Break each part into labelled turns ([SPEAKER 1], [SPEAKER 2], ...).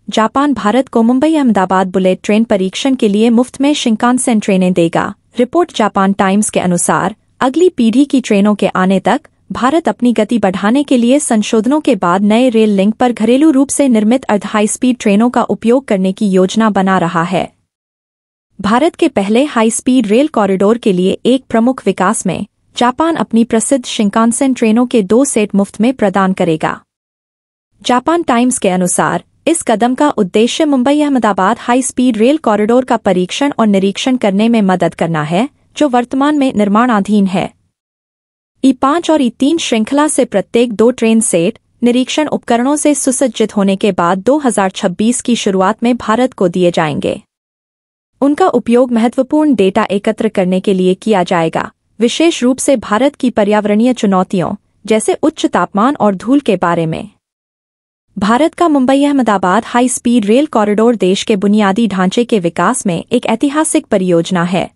[SPEAKER 1] Japan Bharat को Mumbai Ahmedabad bullet train परीक्षण के लिए मुफ्त में शिंकानसेन ट्रेनें देगा। रिपोर्ट जापान टाइम्स के अनुसार अगली पीढ़ी की ट्रेनों के आने तक भारत अपनी गति बढ़ाने के लिए संशोधनों के बाद नए रेल लिंक पर घरेलू रूप से निर्मित अर्ध हाई स्पीड ट्रेनों का उपयोग करने की योजना बना रहा है। भारत के पहले हाई स्पीड रेल कॉरिडोर के लिए एक प्रमुख विकास में जापान अपनी प्रसिद्ध शिंकानसेन ट्रेनों के 2 सेट मुफ्त में प्रदान करेगा। जापान टाइम्स के अनुसार इस कदम का उद्देश्य Mumbai Ahmedabad high speed rail corridor का परीक्षण और निरीक्षण करने में मदद करना है, जो वर्तमान में निर्माणाधीन है। E5 और E3 श्रृंखला से प्रत्येक 2 ट्रेन सेट निरीक्षण उपकरणों से सुसज्जित होने के बाद 2026 की शुरुआत में भारत को दिए जाएंगे। उनका उपयोग महत्वपूर्ण डेटा एकत्र करने के लिए किया जाएगा, विशेष रूप से भारत की पर्यावरणीय चुनौतियों जैसे उच्च तापमान और धूल के बारे में। भारत का Mumbai Ahmedabad high speed rail corridor देश के बुनियादी ढांचे के विकास में एक ऐतिहासिक परियोजना है।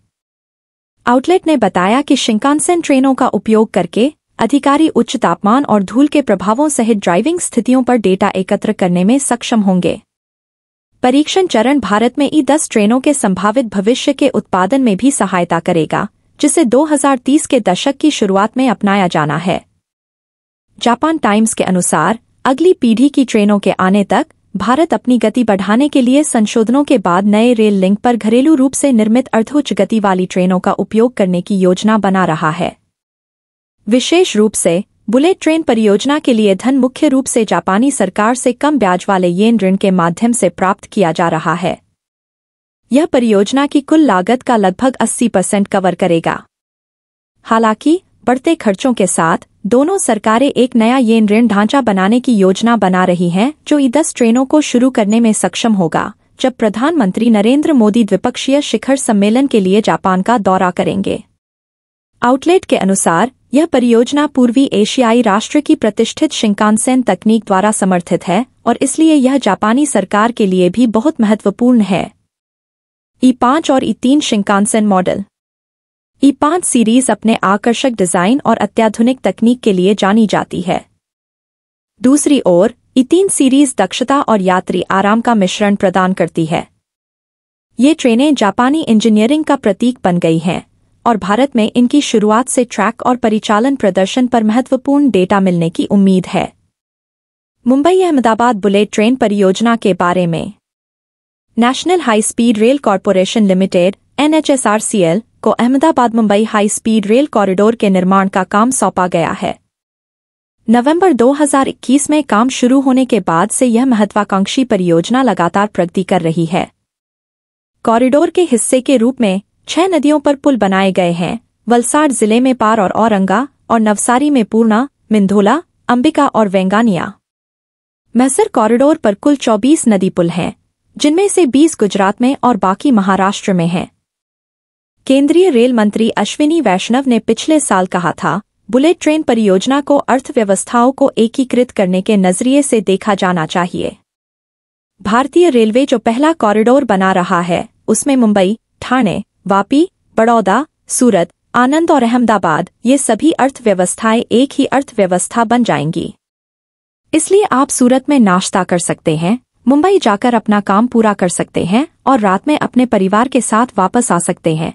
[SPEAKER 1] आउटलेट ने बताया कि शिंकानसेन ट्रेनों का उपयोग करके अधिकारी उच्च तापमान और धूल के प्रभावों सहित ड्राइविंग स्थितियों पर डेटा एकत्र करने में सक्षम होंगे। परीक्षण चरण भारत में E10 ट्रेनों के संभावित भविष्य के उत्पादन में भी सहायता करेगा, जिसे 2030 के दशक की शुरुआत में अपनाया जाना है। जापान टाइम्स के अनुसार अगली पीढ़ी की ट्रेनों के आने तक भारत अपनी गति बढ़ाने के लिए संशोधनों के बाद नए रेल लिंक पर घरेलू रूप से निर्मित अर्धोच्च गति वाली ट्रेनों का उपयोग करने की योजना बना रहा है। विशेष रूप से बुलेट ट्रेन परियोजना के लिए धन मुख्य रूप से जापानी सरकार से कम ब्याज वाले येन ऋण के माध्यम से प्राप्त किया जा रहा है। यह परियोजना की कुल लागत का लगभग 80% कवर करेगा। हालांकि बढ़ते खर्चों के साथ दोनों सरकारें एक नया येन ऋण ढांचा बनाने की योजना बना रही हैं, जो E10 ट्रेनों को शुरू करने में सक्षम होगा जब प्रधानमंत्री नरेंद्र मोदी द्विपक्षीय शिखर सम्मेलन के लिए जापान का दौरा करेंगे। आउटलेट के अनुसार यह परियोजना पूर्वी एशियाई राष्ट्र की प्रतिष्ठित शिंकानसेन तकनीक द्वारा समर्थित है और इसलिए यह जापानी सरकार के लिए भी बहुत महत्वपूर्ण है। E5 और E3 Shinkansen model. E5 series अपने आकर्षक डिजाइन और अत्याधुनिक तकनीक के लिए जानी जाती है। दूसरी ओर E3 सीरीज दक्षता और यात्री आराम का मिश्रण प्रदान करती है। ये ट्रेनें जापानी इंजीनियरिंग का प्रतीक बन गई हैं और भारत में इनकी शुरुआत से ट्रैक और परिचालन प्रदर्शन पर महत्वपूर्ण डेटा मिलने की उम्मीद है। मुंबई अहमदाबाद बुलेट ट्रेन परियोजना के बारे में national high speed rail corporation limited NHSRCL को Ahmedabad Mumbai high speed rail corridor के निर्माण का काम सौंपा गया है। नवंबर 2021 में काम शुरू होने के बाद से यह महत्वाकांक्षी परियोजना लगातार प्रगति कर रही है। कॉरिडोर के हिस्से के रूप में 6 नदियों पर पुल बनाए गए हैं। वलसाड जिले में पार और औरंगा और नवसारी में पूर्णा, मिंधोला, अंबिका और वेंगानिया। मैसर कॉरिडोर पर कुल 24 नदी पुल हैं, जिनमें से 20 गुजरात में और बाकी महाराष्ट्र में हैं। केंद्रीय रेल मंत्री अश्विनी वैष्णव ने पिछले साल कहा था, बुलेट ट्रेन परियोजना को अर्थव्यवस्थाओं को एकीकृत करने के नजरिए से देखा जाना चाहिए। भारतीय रेलवे जो पहला कॉरिडोर बना रहा है, उसमें मुंबई, ठाणे, वापी, बड़ौदा, सूरत, आनंद और अहमदाबाद ये सभी अर्थव्यवस्थाएं एक ही अर्थव्यवस्था बन जाएंगी। इसलिए आप सूरत में नाश्ता कर सकते हैं, मुंबई जाकर अपना काम पूरा कर सकते हैं और रात में अपने परिवार के साथ वापस आ सकते हैं।